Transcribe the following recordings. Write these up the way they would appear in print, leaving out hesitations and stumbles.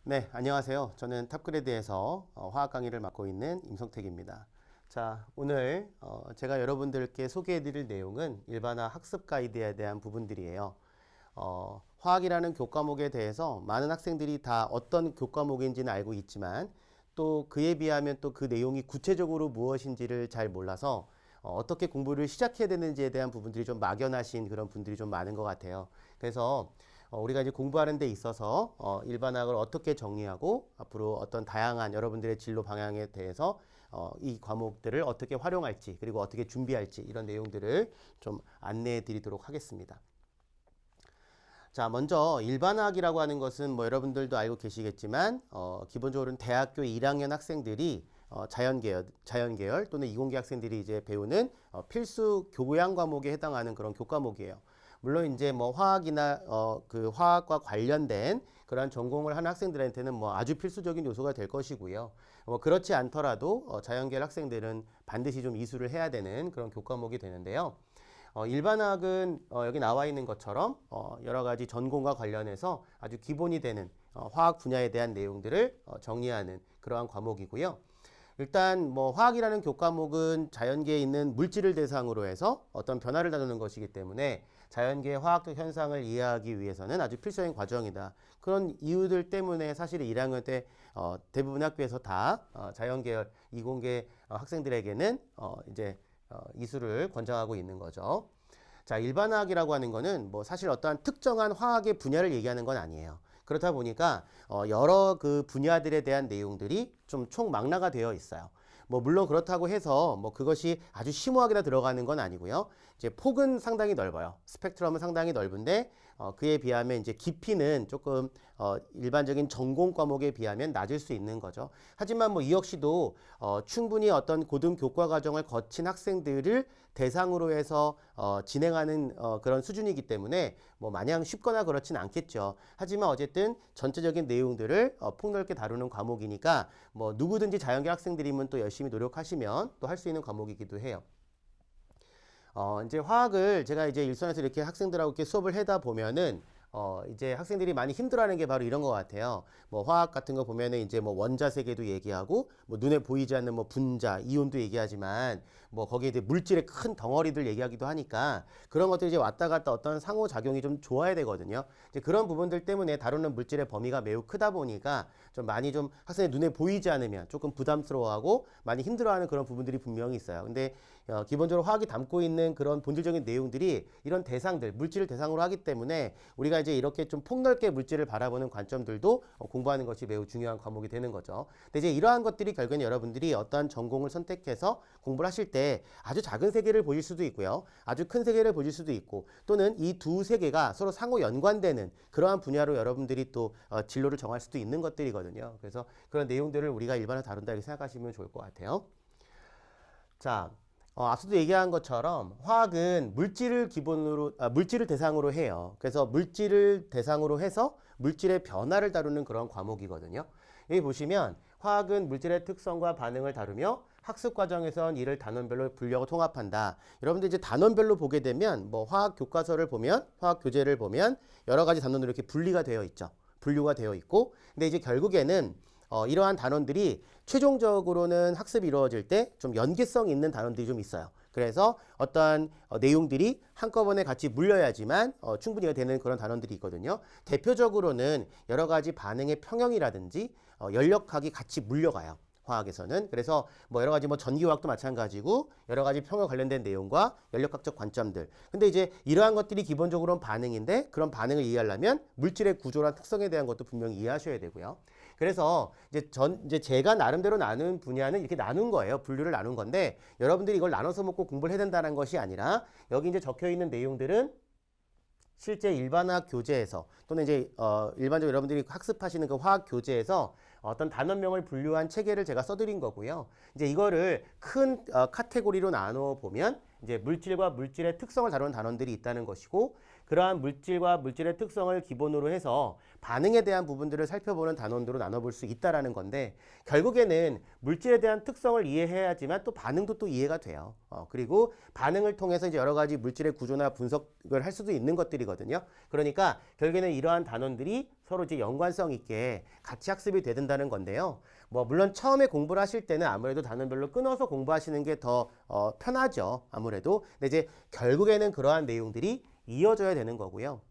네, 안녕하세요. 저는 탑그레드에서 화학 강의를 맡고 있는 임성택입니다. 자, 오늘 제가 여러분들께 소개해드릴 내용은 일반화 학습 가이드에 대한 부분들이에요. 화학이라는 교과목에 대해서 많은 학생들이 다 어떤 교과목인지는 알고 있지만 또 그에 비하면 또 그 내용이 구체적으로 무엇인지를 잘 몰라서 어떻게 공부를 시작해야 되는지에 대한 부분들이 좀 막연하신 그런 분들이 좀 많은 것 같아요. 그래서 우리가 이제 공부하는 데 있어서 일반학을 어떻게 정리하고 앞으로 어떤 다양한 여러분들의 진로 방향에 대해서 이 과목들을 어떻게 활용할지 그리고 어떻게 준비할지 이런 내용들을 좀 안내해 드리도록 하겠습니다. 자, 먼저 일반학이라고 하는 것은 뭐 여러분들도 알고 계시겠지만 기본적으로는 대학교 1학년 학생들이 자연계열 또는 이공계 학생들이 이제 배우는 필수 교양 과목에 해당하는 그런 교과목이에요. 물론 이제 뭐 화학이나 그 화학과 관련된 그런 전공을 하는 학생들한테는 뭐 아주 필수적인 요소가 될 것이고요. 뭐 그렇지 않더라도 자연계열 학생들은 반드시 좀 이수를 해야 되는 그런 교과목이 되는데요. 일반학은 여기 나와 있는 것처럼 여러 가지 전공과 관련해서 아주 기본이 되는 화학 분야에 대한 내용들을 정리하는 그러한 과목이고요. 일단 뭐 화학이라는 교과목은 자연계에 있는 물질을 대상으로 해서 어떤 변화를 다루는 것이기 때문에 자연계의 화학적 현상을 이해하기 위해서는 아주 필수적인 과정이다. 그런 이유들 때문에 사실 1학년 때 대부분 학교에서 다 자연계열 이공계 학생들에게는 이제 이수를 권장하고 있는 거죠. 자, 일반화학이라고 하는 거는 뭐 사실 어떠한 특정한 화학의 분야를 얘기하는 건 아니에요. 그렇다 보니까 여러 그 분야들에 대한 내용들이 좀 총망라가 되어 있어요. 뭐 물론 그렇다고 해서 뭐 그것이 아주 심오하게 들어가는 건 아니고요. 이제 폭은 상당히 넓어요. 스펙트럼은 상당히 넓은데 그에 비하면 이제 깊이는 조금 일반적인 전공 과목에 비하면 낮을 수 있는 거죠. 하지만 뭐 이 역시도 충분히 어떤 고등 교과 과정을 거친 학생들을 대상으로 해서 진행하는 그런 수준이기 때문에 뭐 마냥 쉽거나 그렇진 않겠죠. 하지만 어쨌든 전체적인 내용들을 폭넓게 다루는 과목이니까 뭐 누구든지 자연계 학생들이면 또 열심히 노력하시면 또 할 수 있는 과목이기도 해요. 이제 화학을 제가 이제 일선에서 이렇게 학생들하고 이렇게 수업을 하다 보면은 이제 학생들이 많이 힘들어하는 게 바로 이런 것 같아요. 뭐 화학 같은 거 보면은 이제 뭐 원자 세계도 얘기하고 뭐 눈에 보이지 않는 뭐 분자, 이온도 얘기하지만 뭐 거기에 이제 물질의 큰 덩어리들 얘기하기도 하니까 그런 것들이 이제 왔다 갔다 어떤 상호작용이 좀 좋아야 되거든요. 이제 그런 부분들 때문에 다루는 물질의 범위가 매우 크다 보니까 좀 많이 좀 학생의 눈에 보이지 않으면 조금 부담스러워하고 많이 힘들어하는 그런 부분들이 분명히 있어요. 근데 기본적으로 화학이 담고 있는 그런 본질적인 내용들이 이런 대상들, 물질을 대상으로 하기 때문에 우리가 이제 이렇게 좀 폭넓게 물질을 바라보는 관점들도 공부하는 것이 매우 중요한 과목이 되는 거죠. 근데 이제 이러한 것들이 결국엔 여러분들이 어떠한 전공을 선택해서 공부를 하실 때 아주 작은 세계를 보실 수도 있고요. 아주 큰 세계를 보실 수도 있고 또는 이 두 세계가 서로 상호 연관되는 그러한 분야로 여러분들이 또 진로를 정할 수도 있는 것들이거든요. 그래서 그런 내용들을 우리가 일반화 다룬다 이렇게 생각하시면 좋을 것 같아요. 자, 앞서도 얘기한 것처럼 화학은 물질을 대상으로 해요. 그래서 물질을 대상으로 해서 물질의 변화를 다루는 그런 과목이거든요. 여기 보시면 화학은 물질의 특성과 반응을 다루며 학습 과정에선 이를 단원별로 분류하고 통합한다. 여러분들 이제 단원별로 보게 되면 뭐 화학 교과서를 보면 화학 교재를 보면 여러 가지 단원으로 이렇게 분리가 되어 있죠. 분류가 되어 있고 근데 이제 결국에는 이러한 단원들이 최종적으로는 학습이 이루어질 때 좀 연계성 있는 단원들이 좀 있어요. 그래서 어떠한 내용들이 한꺼번에 같이 물려야지만 충분히 되는 그런 단원들이 있거든요. 대표적으로는 여러 가지 반응의 평형이라든지 연력학이 같이 물려가요. 화학에서는. 그래서 뭐 여러 가지 뭐 전기화학도 마찬가지고 여러 가지 평형 관련된 내용과 연력학적 관점들. 근데 이제 이러한 것들이 기본적으로는 반응인데 그런 반응을 이해하려면 물질의 구조란 특성에 대한 것도 분명히 이해하셔야 되고요. 그래서 이제 제가 나름대로 나눈 분야는 이렇게 나눈 거예요. 분류를 나눈 건데 여러분들이 이걸 나눠서 먹고 공부를 해야 된다는 것이 아니라 여기 이제 적혀 있는 내용들은 실제 일반화학 교재에서 또는 이제 일반적으로 여러분들이 학습하시는 그 화학 교재에서 어떤 단원명을 분류한 체계를 제가 써드린 거고요. 이제 이거를 큰 카테고리로 나눠 보면 이제 물질과 물질의 특성을 다루는 단원들이 있다는 것이고 그러한 물질과 물질의 특성을 기본으로 해서 반응에 대한 부분들을 살펴보는 단원으로 나눠볼 수 있다라는 건데, 결국에는 물질에 대한 특성을 이해해야지만 또 반응도 또 이해가 돼요. 그리고 반응을 통해서 이제 여러 가지 물질의 구조나 분석을 할 수도 있는 것들이거든요. 그러니까 결국에는 이러한 단원들이 서로 이제 연관성 있게 같이 학습이 된다는 건데요. 뭐 물론 처음에 공부를 하실 때는 아무래도 단원별로 끊어서 공부하시는 게 더 편하죠. 아무래도. 근데 이제 결국에는 그러한 내용들이 이어져야 되는 거고요.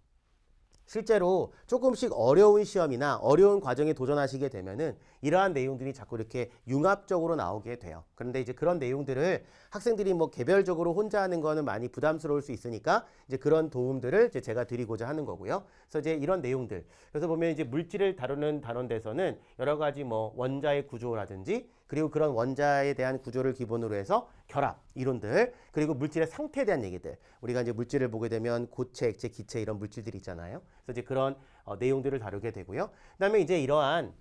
실제로 조금씩 어려운 시험이나 어려운 과정에 도전하시게 되면은 이러한 내용들이 자꾸 이렇게 융합적으로 나오게 돼요. 그런데 이제 그런 내용들을 학생들이 뭐 개별적으로 혼자 하는 거는 많이 부담스러울 수 있으니까 이제 그런 도움들을 이제 제가 드리고자 하는 거고요. 그래서 이제 이런 내용들. 그래서 보면 이제 물질을 다루는 단원에서는 여러 가지 뭐 원자의 구조라든지 그리고 그런 원자에 대한 구조를 기본으로 해서 결합 이론들, 그리고 물질의 상태에 대한 얘기들. 우리가 이제 물질을 보게 되면 고체, 액체, 기체 이런 물질들이 있잖아요. 그래서 이제 그런 내용들을 다루게 되고요. 그다음에 이제 이러한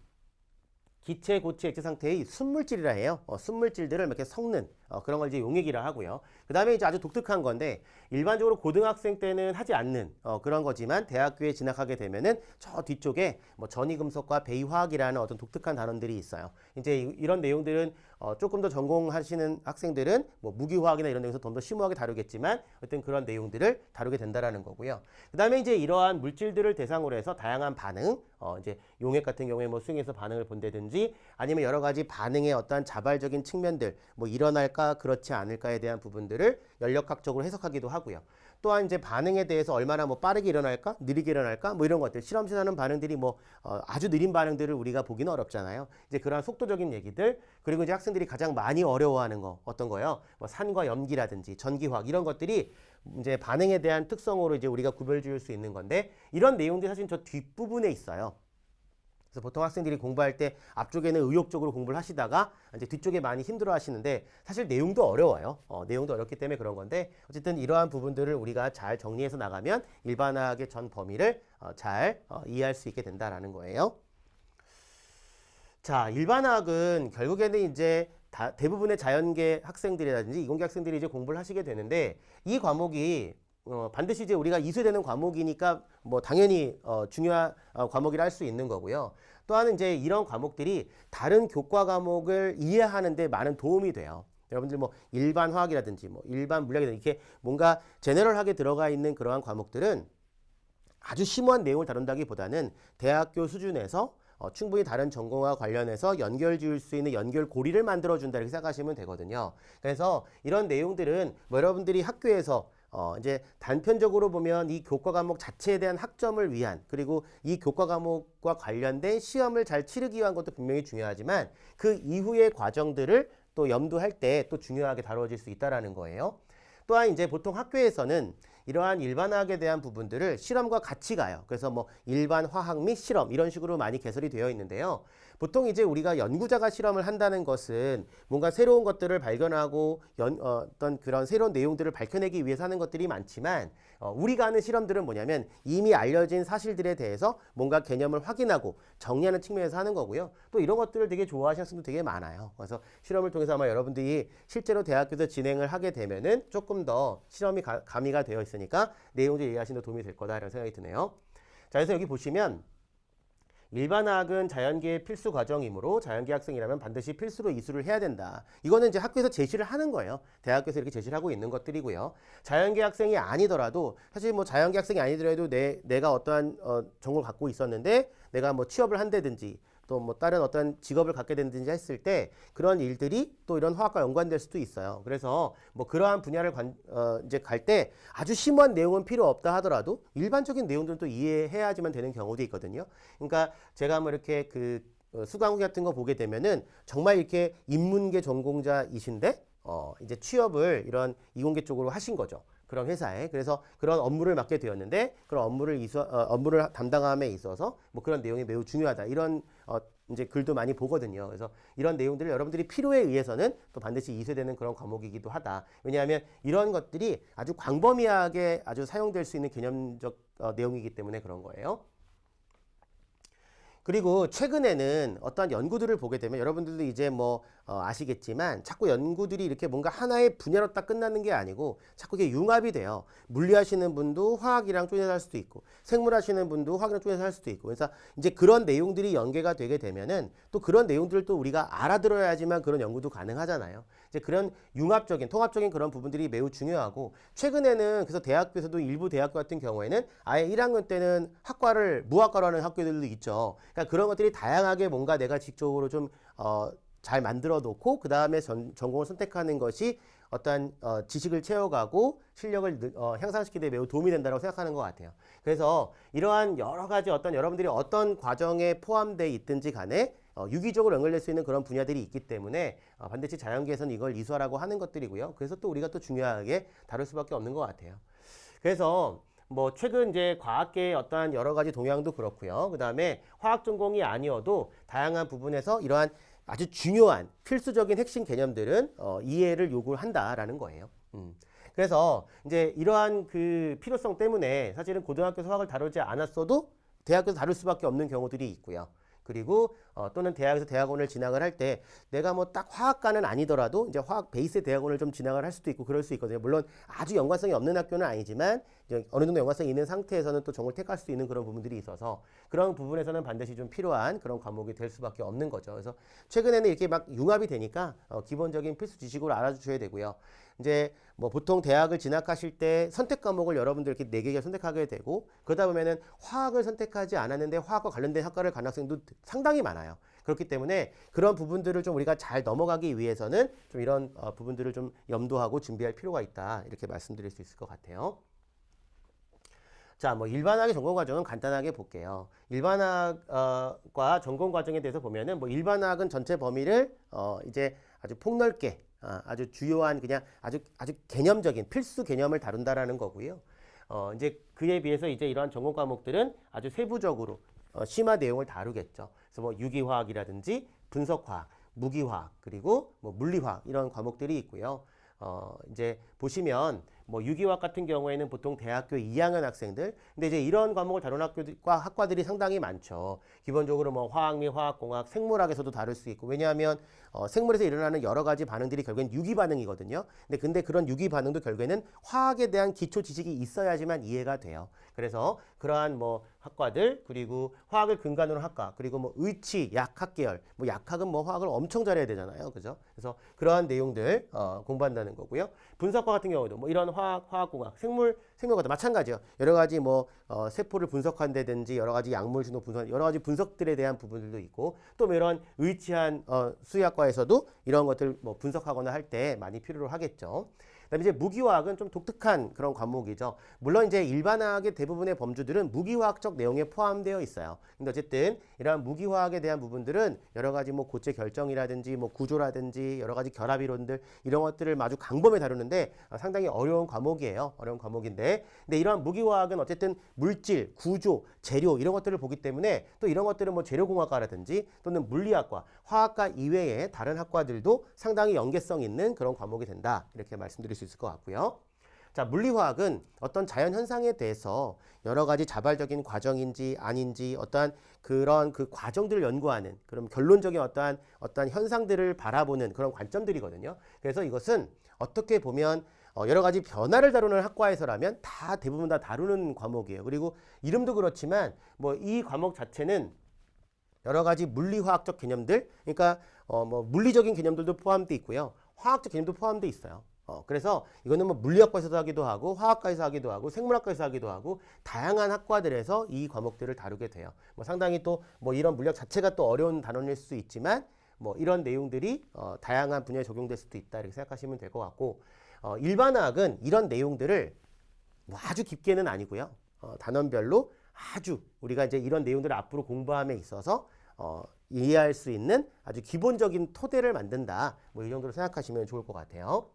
기체, 고체, 액체 상태의 순물질이라 해요. 순물질들을 이렇게 섞는 그런 걸 이제 용액이라 하고요. 그 다음에 이제 아주 독특한 건데, 일반적으로 고등학생 때는 하지 않는 그런 거지만 대학교에 진학하게 되면은 저 뒤쪽에 뭐 전이금속과 배이화학이라는 어떤 독특한 단원들이 있어요. 이제 이런 내용들은 조금 더 전공하시는 학생들은 뭐 무기화학이나 이런 데서 좀 더 심오하게 다루겠지만 어떤 그런 내용들을 다루게 된다라는 거고요. 그 다음에 이제 이러한 물질들을 대상으로 해서 다양한 반응, 이제 용액 같은 경우에 뭐 수용해서 반응을 본다든지 아니면 여러 가지 반응의 어떠한 자발적인 측면들, 뭐 일어날까 그렇지 않을까에 대한 부분들을 연력학적으로 해석하기도 하고요. 또한 이제 반응에 대해서 얼마나 뭐 빠르게 일어날까, 느리게 일어날까, 뭐 이런 것들, 실험실에 하는 반응들이 뭐 아주 느린 반응들을 우리가 보기는 어렵잖아요. 이제 그러한 속도적인 얘기들, 그리고 이제 학생들이 가장 많이 어려워하는 거 어떤 거요? 뭐 산과 염기라든지 전기화학 이런 것들이 이제 반응에 대한 특성으로 이제 우리가 구별지을 수 있는 건데, 이런 내용들이 사실 저 뒷부분에 있어요. 그래서 보통 학생들이 공부할 때 앞쪽에는 의욕적으로 공부를 하시다가 이제 뒤쪽에 많이 힘들어 하시는데, 사실 내용도 어려워요. 내용도 어렵기 때문에 그런 건데, 어쨌든 이러한 부분들을 우리가 잘 정리해서 나가면 일반화학의 전 범위를 잘 이해할 수 있게 된다라는 거예요. 자, 일반화학은 결국에는 이제 대부분의 자연계 학생들이라든지 이공계 학생들이 이제 공부를 하시게 되는데, 이 과목이 반드시 이제 우리가 이수되는 과목이니까 뭐 당연히 중요한 과목이라 할 수 있는 거고요. 또한 이제 이런 과목들이 다른 교과 과목을 이해하는 데 많은 도움이 돼요. 여러분들 뭐 일반 화학이라든지 뭐 일반 물리학이라든지 이렇게 뭔가 제너럴하게 들어가 있는 그러한 과목들은 아주 심오한 내용을 다룬다기보다는 대학교 수준에서 충분히 다른 전공과 관련해서 연결 지을 수 있는 연결고리를 만들어준다 이렇게 생각하시면 되거든요. 그래서 이런 내용들은 뭐 여러분들이 학교에서 이제 단편적으로 보면 이 교과 과목 자체에 대한 학점을 위한, 그리고 이 교과 과목과 관련된 시험을 잘 치르기 위한 것도 분명히 중요하지만 그 이후의 과정들을 또 염두할 때 또 중요하게 다뤄질 수 있다라는 거예요. 또한 이제 보통 학교에서는 이러한 일반화학에 대한 부분들을 실험과 같이 가요. 그래서 뭐 일반 화학 및 실험 이런 식으로 많이 개설이 되어 있는데요. 보통 이제 우리가 연구자가 실험을 한다는 것은 뭔가 새로운 것들을 발견하고 어떤 그런 새로운 내용들을 밝혀내기 위해서 하는 것들이 많지만, 우리가 하는 실험들은 뭐냐면 이미 알려진 사실들에 대해서 뭔가 개념을 확인하고 정리하는 측면에서 하는 거고요. 또 이런 것들을 되게 좋아하시는 학생도 되게 많아요. 그래서 실험을 통해서 아마 여러분들이 실제로 대학교에서 진행을 하게 되면은 조금 더 실험이 가미가 되어 있으니까 내용들 이해하시는 데 도움이 될 거다 이런 생각이 드네요. 자, 그래서 여기 보시면 일반화학은 자연계의 필수 과정이므로 자연계 학생이라면 반드시 필수로 이수를 해야 된다. 이거는 이제 학교에서 제시를 하는 거예요. 대학교에서 이렇게 제시를 하고 있는 것들이고요. 자연계 학생이 아니더라도, 사실 뭐 자연계 학생이 아니더라도 내가 어떠한 전공을 갖고 있었는데 내가 뭐 취업을 한다든지 또 뭐 다른 어떤 직업을 갖게 된다든지 했을 때 그런 일들이 또 이런 화학과 연관될 수도 있어요. 그래서 뭐 그러한 분야를 이제 갈 때 아주 심오한 내용은 필요 없다 하더라도 일반적인 내용들은 또 이해해야지만 되는 경우도 있거든요. 그러니까 제가 뭐 이렇게 그 수강후 같은 거 보게 되면은 정말 이렇게 인문계 전공자이신데 이제 취업을 이런 이공계 쪽으로 하신 거죠. 그런 회사에. 그래서 그런 업무를 맡게 되었는데, 그런 업무를 담당함에 있어서 뭐 그런 내용이 매우 중요하다. 이런 이제 글도 많이 보거든요. 그래서 이런 내용들을 여러분들이 필요에 의해서는 또 반드시 이수되는 그런 과목이기도 하다. 왜냐하면 이런 것들이 아주 광범위하게 아주 사용될 수 있는 개념적 내용이기 때문에 그런 거예요. 그리고 최근에는 어떠한 연구들을 보게 되면 여러분들도 이제 뭐 아시겠지만 자꾸 연구들이 이렇게 뭔가 하나의 분야로 딱 끝나는 게 아니고 자꾸 이게 융합이 돼요. 물리 하시는 분도 화학이랑 쪼개서 할 수도 있고 생물 하시는 분도 화학이랑 쪼개서 할 수도 있고 그래서 이제 그런 내용들이 연계가 되게 되면은 또 그런 내용들을 또 우리가 알아들어야지만 그런 연구도 가능하잖아요. 이제 그런 융합적인 통합적인 그런 부분들이 매우 중요하고 최근에는 그래서 대학교에서도 일부 대학교 같은 경우에는 아예 1학년 때는 학과를 무학과로 하는 학교들도 있죠. 그러니까 그런 것들이 다양하게 뭔가 내가 직접적으로 좀 잘 만들어 놓고 그 다음에 전공을 선택하는 것이 어떠한 지식을 채워가고 실력을 향상시키는 데 매우 도움이 된다고 생각하는 것 같아요. 그래서 이러한 여러 가지 어떤 여러분들이 어떤 과정에 포함되어 있든지 간에 유기적으로 연결될 수 있는 그런 분야들이 있기 때문에 반드시 자연계에서는 이걸 이수하라고 하는 것들이고요. 그래서 또 우리가 또 중요하게 다룰 수밖에 없는 것 같아요. 그래서 뭐 최근 이제 과학계의 어떠한 여러 가지 동향도 그렇고요. 그 다음에 화학 전공이 아니어도 다양한 부분에서 이러한 아주 중요한 필수적인 핵심 개념들은 이해를 요구한다라는 거예요. 그래서 이제 이러한 그 필요성 때문에 사실은 고등학교 수학을 다루지 않았어도 대학교에서 다룰 수밖에 없는 경우들이 있고요. 그리고 또는 대학에서 대학원을 진학을 할 때 내가 뭐 딱 화학과는 아니더라도 이제 화학 베이스 대학원을 좀 진학을 할 수도 있고 그럴 수 있거든요. 물론 아주 연관성이 없는 학교는 아니지만 이제 어느 정도 연관성이 있는 상태에서는 또 전공을 택할 수 있는 그런 부분들이 있어서 그런 부분에서는 반드시 좀 필요한 그런 과목이 될 수밖에 없는 거죠. 그래서 최근에는 이렇게 막 융합이 되니까 기본적인 필수 지식으로 알아주셔야 되고요. 이제 뭐 보통 대학을 진학하실 때 선택 과목을 여러분들 이렇게 4개가 선택하게 되고 그러다 보면은 화학을 선택하지 않았는데 화학과 관련된 학과를 간 학생도 상당히 많아요. 그렇기 때문에 그런 부분들을 좀 우리가 잘 넘어가기 위해서는 좀 이런 부분들을 좀 염두하고 준비할 필요가 있다. 이렇게 말씀드릴 수 있을 것 같아요. 자, 뭐 일반학의 전공 과정은 간단하게 볼게요. 일반학과 전공 과정에 대해서 보면은 뭐 일반학은 전체 범위를 이제 아주 폭넓게 아주 주요한 그냥 아주 개념적인 필수 개념을 다룬다라는 거고요. 이제 그에 비해서 이제 이러한 전공 과목들은 아주 세부적으로 심화 내용을 다루겠죠. 그래서 뭐 유기화학이라든지 분석화학, 무기화학, 그리고 뭐 물리화학 이런 과목들이 있고요. 이제 보시면 뭐 유기화학 같은 경우에는 보통 대학교 2학년 학생들 근데 이제 이런 과목을 다루는 학교과 학과들이 상당히 많죠. 기본적으로 뭐 화학 및 화학공학, 생물학에서도 다룰 수 있고 왜냐하면 생물에서 일어나는 여러 가지 반응들이 결국엔 유기 반응이거든요. 근데 그런 유기 반응도 결국에는 화학에 대한 기초 지식이 있어야지만 이해가 돼요. 그래서 그러한 뭐 학과들 그리고 화학을 근간으로 학과 그리고 뭐 의치, 약학 계열 뭐 약학은 뭐 화학을 엄청 잘해야 되잖아요. 그죠? 그래서 그러한 내용들 공부한다는 거고요. 분석과 같은 경우도 뭐 이런 화학공학, 생물과도 마찬가지예요. 여러 가지 뭐 세포를 분석한다든지 여러 가지 약물 신호 분석, 여러 가지 분석들에 대한 부분들도 있고 또 뭐 이런 의치한 수의학과에서도 이런 것들 뭐 분석하거나 할 때 많이 필요로 하겠죠. 그다음에 이제 무기화학은 좀 독특한 그런 과목이죠. 물론 이제 일반학의 대부분의 범주들은 무기화학적 내용에 포함되어 있어요. 근데 어쨌든 이러한 무기화학에 대한 부분들은 여러 가지 뭐 고체 결정이라든지 뭐 구조라든지 여러 가지 결합 이론들 이런 것들을 아주 강범에 다루는데 상당히 어려운 과목이에요. 어려운 과목인데 근데 이러한 무기화학은 어쨌든 물질, 구조, 재료 이런 것들을 보기 때문에 또 이런 것들은 뭐 재료공학과라든지 또는 물리학과, 화학과 이외의 다른 학과들도 상당히 연계성 있는 그런 과목이 된다. 이렇게 말씀드릴 수 있을 것 같고요. 자, 물리화학은 어떤 자연 현상에 대해서 여러 가지 자발적인 과정인지 아닌지 어떠한 그런 그 과정들을 연구하는 그런 결론적인 어떠한 현상들을 바라보는 그런 관점들이거든요. 그래서 이것은 어떻게 보면 여러 가지 변화를 다루는 학과에서라면 다 대부분 다 다루는 과목이에요. 그리고 이름도 그렇지만 뭐 이 과목 자체는 여러 가지 물리화학적 개념들, 그러니까 뭐 물리적인 개념들도 포함되어 있고요. 화학적 개념도 포함되어 있어요. 그래서 이거는 뭐 물리학과에서도 하기도 하고 화학과에서 하기도 하고 생물학과에서 하기도 하고 다양한 학과들에서 이 과목들을 다루게 돼요. 뭐 상당히 또 뭐 이런 물리학 자체가 또 어려운 단원일 수 있지만 뭐 이런 내용들이 다양한 분야에 적용될 수도 있다 이렇게 생각하시면 될 것 같고 일반학은 이런 내용들을 뭐 아주 깊게는 아니고요. 단원별로 아주 우리가 이제 이런 내용들을 앞으로 공부함에 있어서 이해할 수 있는 아주 기본적인 토대를 만든다. 뭐 이 정도로 생각하시면 좋을 것 같아요.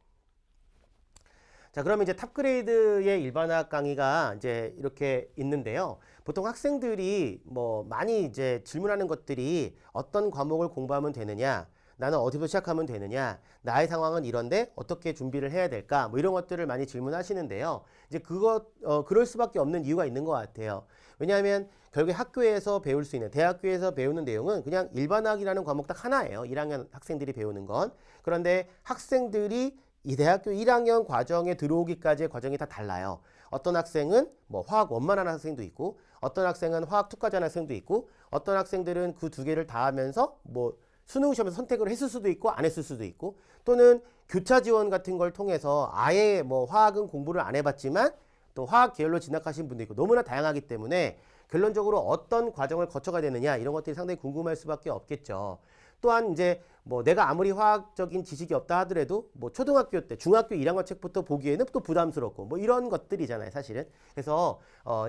자, 그러면 이제 탑그레이드의 일반학 강의가 이제 이렇게 있는데요. 보통 학생들이 뭐 많이 이제 질문하는 것들이 어떤 과목을 공부하면 되느냐, 나는 어디서 시작하면 되느냐, 나의 상황은 이런데 어떻게 준비를 해야 될까, 뭐 이런 것들을 많이 질문하시는데요. 이제 그럴 수밖에 없는 이유가 있는 것 같아요. 왜냐하면 결국에 학교에서 배울 수 있는, 대학교에서 배우는 내용은 그냥 일반학이라는 과목 딱 하나예요. 1학년 학생들이 배우는 건. 그런데 학생들이 이 대학교 1학년 과정에 들어오기까지의 과정이 다 달라요. 어떤 학생은 뭐 화학 원만 하는 학생도 있고, 어떤 학생은 화학 특과자 하는 학생도 있고, 어떤 학생들은 그 두 개를 다 하면서 뭐 수능 시험에서 선택을 했을 수도 있고 안 했을 수도 있고, 또는 교차 지원 같은 걸 통해서 아예 뭐 화학은 공부를 안 해봤지만 또 화학 계열로 진학하신 분도 있고, 너무나 다양하기 때문에 결론적으로 어떤 과정을 거쳐가야 되느냐, 이런 것들이 상당히 궁금할 수밖에 없겠죠. 또한 이제 뭐 내가 아무리 화학적인 지식이 없다 하더라도 뭐 초등학교 때 중학교 1학년 책부터 보기에는 또 부담스럽고 뭐 이런 것들이잖아요, 사실은. 그래서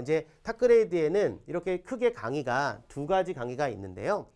이제 탑그레이드에는 이렇게 크게 강의가 두 가지 강의가 있는데요.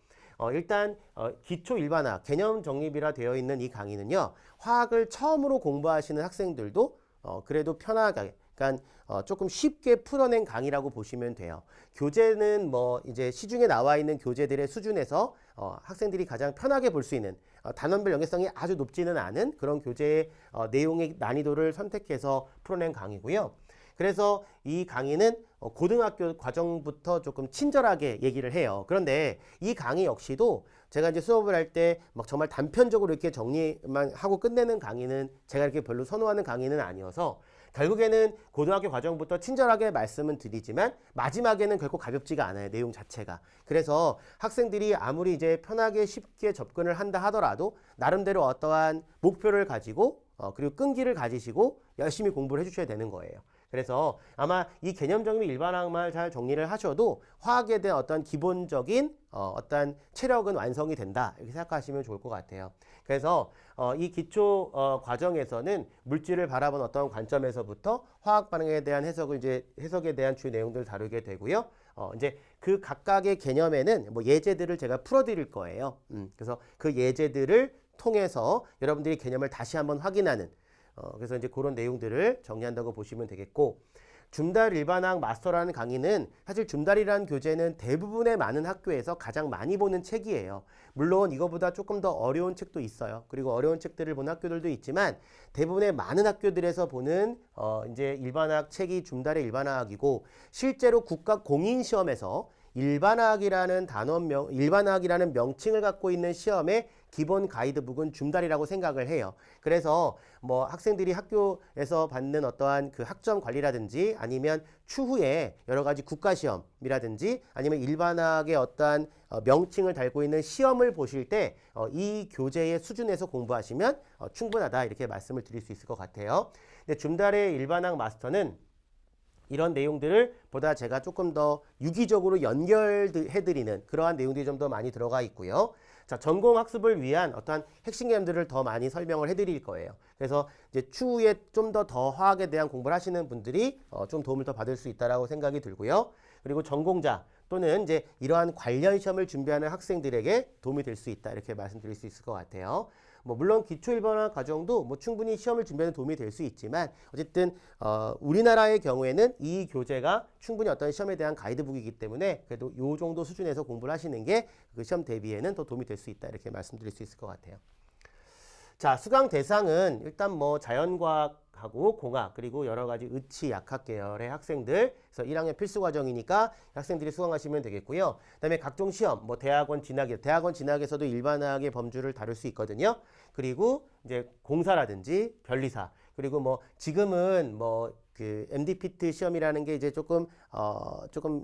일단 기초 일반학 개념 정립이라 되어 있는 이 강의는요, 화학을 처음으로 공부하시는 학생들도 그래도 편하게, 그러니까 조금 쉽게 풀어낸 강의라고 보시면 돼요. 교재는 뭐 이제 시중에 나와 있는 교재들의 수준에서 학생들이 가장 편하게 볼 수 있는, 단원별 연계성이 아주 높지는 않은 그런 교재의 내용의 난이도를 선택해서 풀어낸 강의고요. 그래서 이 강의는 고등학교 과정부터 조금 친절하게 얘기를 해요. 그런데 이 강의 역시도 제가 이제 수업을 할 때 막 정말 단편적으로 이렇게 정리만 하고 끝내는 강의는 제가 이렇게 별로 선호하는 강의는 아니어서, 결국에는 고등학교 과정부터 친절하게 말씀은 드리지만 마지막에는 결코 가볍지가 않아요, 내용 자체가. 그래서 학생들이 아무리 이제 편하게 쉽게 접근을 한다 하더라도 나름대로 어떠한 목표를 가지고 그리고 끈기를 가지시고 열심히 공부를 해주셔야 되는 거예요. 그래서 아마 이 개념적인 일반학만 잘 정리를 하셔도 화학에 대한 어떤 기본적인 어떤 체력은 완성이 된다, 이렇게 생각하시면 좋을 것 같아요. 그래서 이 기초 과정에서는 물질을 바라본 어떤 관점에서부터 화학 반응에 대한 해석에 대한 주요 내용들을 다루게 되고요. 이제 그 각각의 개념에는 뭐 예제들을 제가 풀어드릴 거예요. 그래서 그 예제들을 통해서 여러분들이 개념을 다시 한번 확인하는, 그래서 이제 그런 내용들을 정리한다고 보시면 되겠고, 줌달 일반학 마스터라는 강의는 사실 줌달이라는 교재는 대부분의 많은 학교에서 가장 많이 보는 책이에요. 물론 이거보다 조금 더 어려운 책도 있어요. 그리고 어려운 책들을 보는 학교들도 있지만 대부분의 많은 학교들에서 보는 이제 일반학 책이 줌달의 일반학이고, 실제로 국가 공인 시험에서 일반학이라는 일반학이라는 명칭을 갖고 있는 시험의 기본 가이드북은 줌달이라고 생각을 해요. 그래서 뭐 학생들이 학교에서 받는 어떠한 그 학점 관리라든지, 아니면 추후에 여러 가지 국가시험이라든지, 아니면 일반학의 어떠한 명칭을 달고 있는 시험을 보실 때 이 교재의 수준에서 공부하시면 충분하다, 이렇게 말씀을 드릴 수 있을 것 같아요. 근데 줌달의 일반학 마스터는 이런 내용들을 보다 제가 조금 더 유기적으로 연결해드리는 그러한 내용들이 좀 더 많이 들어가 있고요. 자, 전공 학습을 위한 어떠한 핵심 개념들을 더 많이 설명을 해드릴 거예요. 그래서 이제 추후에 좀 더 화학에 대한 공부를 하시는 분들이 좀 도움을 더 받을 수 있다라고 생각이 들고요. 그리고 전공자 또는 이제 이러한 관련 시험을 준비하는 학생들에게 도움이 될 수 있다, 이렇게 말씀드릴 수 있을 것 같아요. 뭐 물론 기초 일반학 과정도 뭐 충분히 시험을 준비하는 도움이 될 수 있지만, 어쨌든 우리나라의 경우에는 이 교재가 충분히 어떤 시험에 대한 가이드북이기 때문에 그래도 이 정도 수준에서 공부를 하시는 게 그 시험 대비에는 더 도움이 될 수 있다, 이렇게 말씀드릴 수 있을 것 같아요. 자, 수강 대상은 일단 뭐 자연과학하고 공학, 그리고 여러 가지 의치, 약학 계열의 학생들, 그래서 1학년 필수 과정이니까 학생들이 수강하시면 되겠고요. 그다음에 각종 시험, 뭐 대학원 진학에서도 일반학의 범주를 다룰 수 있거든요. 그리고 이제 공사라든지 변리사, 그리고 뭐 지금은 뭐 그 MDPT 시험이라는 게 이제 조금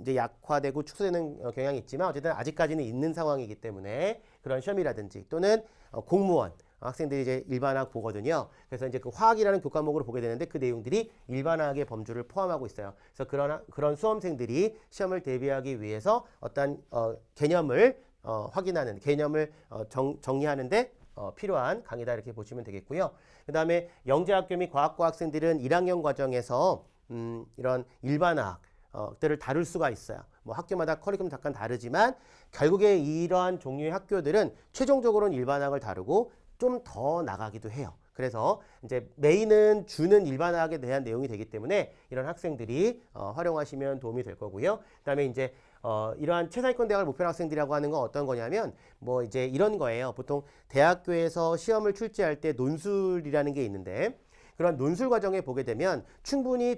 이제 약화되고 축소되는 경향이 있지만, 어쨌든 아직까지는 있는 상황이기 때문에 그런 시험이라든지, 또는 공무원 학생들이 이제 일반학 보거든요. 그래서 이제 그 화학이라는 교과목으로 보게 되는데 그 내용들이 일반학의 범주를 포함하고 있어요. 그래서 그런 수험생들이 시험을 대비하기 위해서 어떤 개념을 확인하는, 개념을 정리하는데 필요한 강의다, 이렇게 보시면 되겠고요. 그 다음에 영재학교 및 과학과 학생들은 1학년 과정에서 이런 일반학들을 다룰 수가 있어요. 뭐 학교마다 커리큘럼 잠깐 다르지만 결국에 이러한 종류의 학교들은 최종적으로는 일반학을 다루고 좀 더 나가기도 해요. 그래서 이제 메인은 주는 일반학에 대한 내용이 되기 때문에 이런 학생들이 활용하시면 도움이 될 거고요. 그다음에 이제 이러한 최상위권 대학을 목표로 학생들이라고 하는 건 어떤 거냐면 뭐 이제 이런 거예요. 보통 대학교에서 시험을 출제할 때 논술이라는 게 있는데 그런 논술 과정에 보게 되면 충분히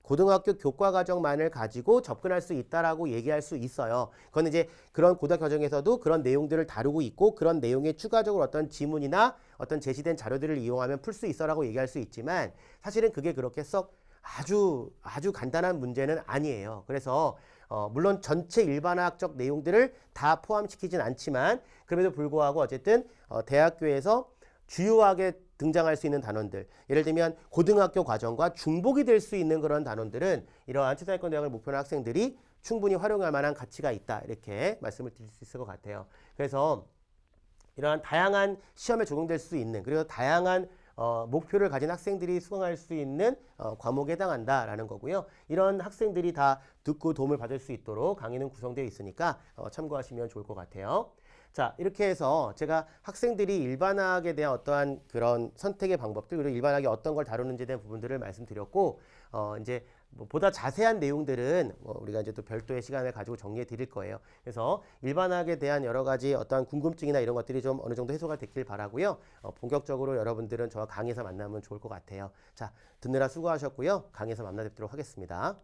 고등학교 교과 과정만을 가지고 접근할 수 있다라고 얘기할 수 있어요. 그건 이제 그런 고등학교 과정에서도 그런 내용들을 다루고 있고 그런 내용에 추가적으로 어떤 지문이나 어떤 제시된 자료들을 이용하면 풀 수 있어라고 얘기할 수 있지만 사실은 그게 그렇게 썩 아주 간단한 문제는 아니에요. 그래서 물론 전체 일반학적 내용들을 다 포함시키진 않지만 그럼에도 불구하고 어쨌든 대학교에서 주요하게 등장할 수 있는 단원들, 예를 들면 고등학교 과정과 중복이 될 수 있는 그런 단원들은 이러한 최상위권 대학을 목표로 학생들이 충분히 활용할 만한 가치가 있다, 이렇게 말씀을 드릴 수 있을 것 같아요. 그래서 이러한 다양한 시험에 적용될 수 있는, 그리고 다양한 목표를 가진 학생들이 수강할 수 있는 과목에 해당한다라는 거고요. 이런 학생들이 다 듣고 도움을 받을 수 있도록 강의는 구성되어 있으니까 참고하시면 좋을 것 같아요. 자, 이렇게 해서 제가 학생들이 일반학에 대한 어떠한 그런 선택의 방법들, 그리고 일반학이 어떤 걸 다루는지에 대한 부분들을 말씀드렸고, 이제 뭐 보다 자세한 내용들은 우리가 이제 또 별도의 시간을 가지고 정리해 드릴 거예요. 그래서 일반학에 대한 여러 가지 어떠한 궁금증이나 이런 것들이 좀 어느 정도 해소가 됐길 바라고요. 본격적으로 여러분들은 저와 강의에서 만나면 좋을 것 같아요. 자, 듣느라 수고하셨고요. 강의에서 만나 뵙도록 하겠습니다.